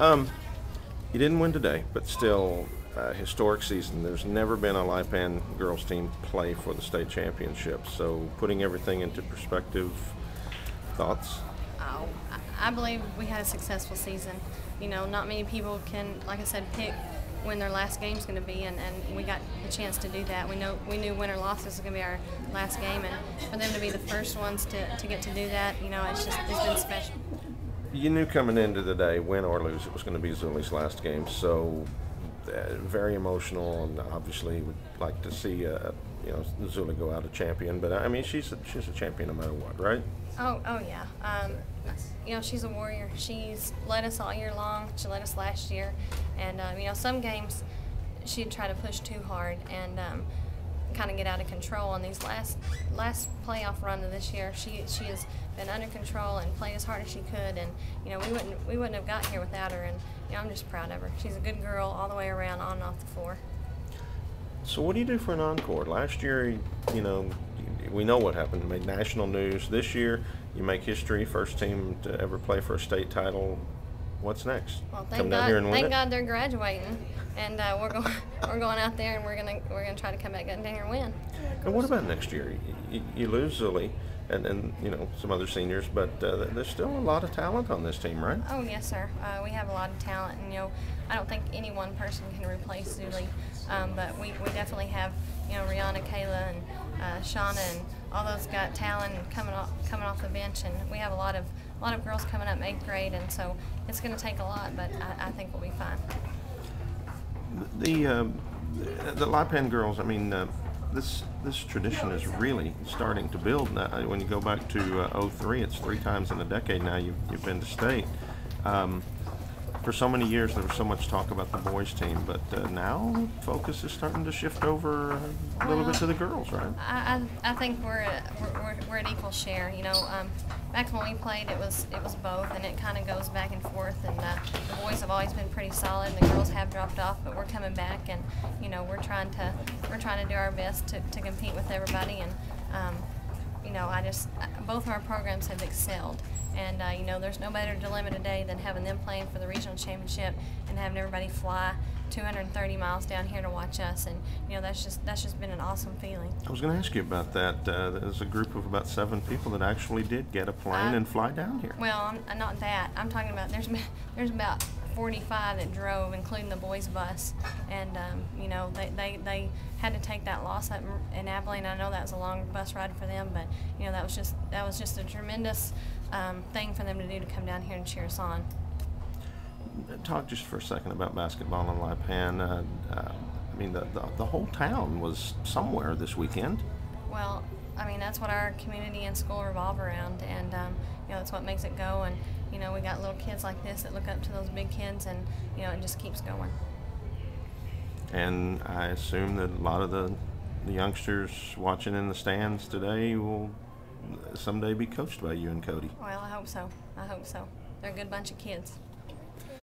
Um, you didn't win today, but still, historic season. There's never been a Lipan girls team play for the state championship. So, putting everything into perspective, thoughts? Oh, I believe we had a successful season. You know, not many people can, like I said, pick when their last game's going to be, and we got the chance to do that. We knew win or loss was going to be our last game, and for them to be the first ones to get to do that, you know, it's been special. You knew coming into the day, win or lose, it was going to be Zuli's last game. So, very emotional, and obviously would like to see Zuli go out a champion. But I mean, she's a champion no matter what, right? Oh yeah. You know, she's a warrior. She's led us all year long. She led us last year, and you know, some games she'd try to push too hard and kind of get out of control. On these last playoff run of this year, she has been under control and played as hard as she could. And you know, we wouldn't have got here without her. And you know, I'm just proud of her. She's a good girl all the way around, on and off the floor. So what do you do for an encore? Last year, you know, we know what happened. You made national news. This year, you make history. First team to ever play for a state title. What's next? Well, Come down here and win thank it? God they're graduating, and we're going out there and we're gonna try to come back down here and win. And what about next year? You lose Zuli and you know some other seniors, but there's still a lot of talent on this team, right? Oh yes, sir. We have a lot of talent, and you know, I don't think any one person can replace Zuli, but we definitely have, you know, Rihanna, Kayla, and Shauna, and all those got talent and coming off the bench, and we have a lot of girls coming up in 8th grade, and so it's going to take a lot, but I think we'll be fine. The Lipan girls, I mean, this tradition is really starting to build. Now, when you go back to '03, it's 3 times in a decade now you've been to state. For so many years, there was so much talk about the boys' team, but now focus is starting to shift over a little bit to the girls, right? I think we're at equal share. You know, back when we played, it was both, and it kind of goes back and forth. And the boys have always been pretty solid, and the girls have dropped off, but we're coming back, and you know, we're trying to do our best to compete with everybody. And you know, both of our programs have excelled. And you know, there's no better dilemma today than having them playing for the regional championship and having everybody fly 230 miles down here to watch us. And you know, that's just been an awesome feeling. I was going to ask you about that. There's a group of about 7 people that actually did get a plane and fly down here. Well, not that. I'm talking about there's about 45 that drove, including the boys' bus, and you know, they had to take that loss up in Abilene. I know that was a long bus ride for them, but you know, that was just a tremendous thing for them to do, to come down here and cheer us on. Talk just for a second about basketball in Lipan. I mean, the whole town was somewhere this weekend. Well, I mean, that's what our community and school revolve around, and you know, that's what makes it go. And you know, we got little kids like this that look up to those big kids, and you know, it just keeps going. And I assume that a lot of the youngsters watching in the stands today will someday be coached by you and Cody. Well, I hope so. I hope so. They're a good bunch of kids.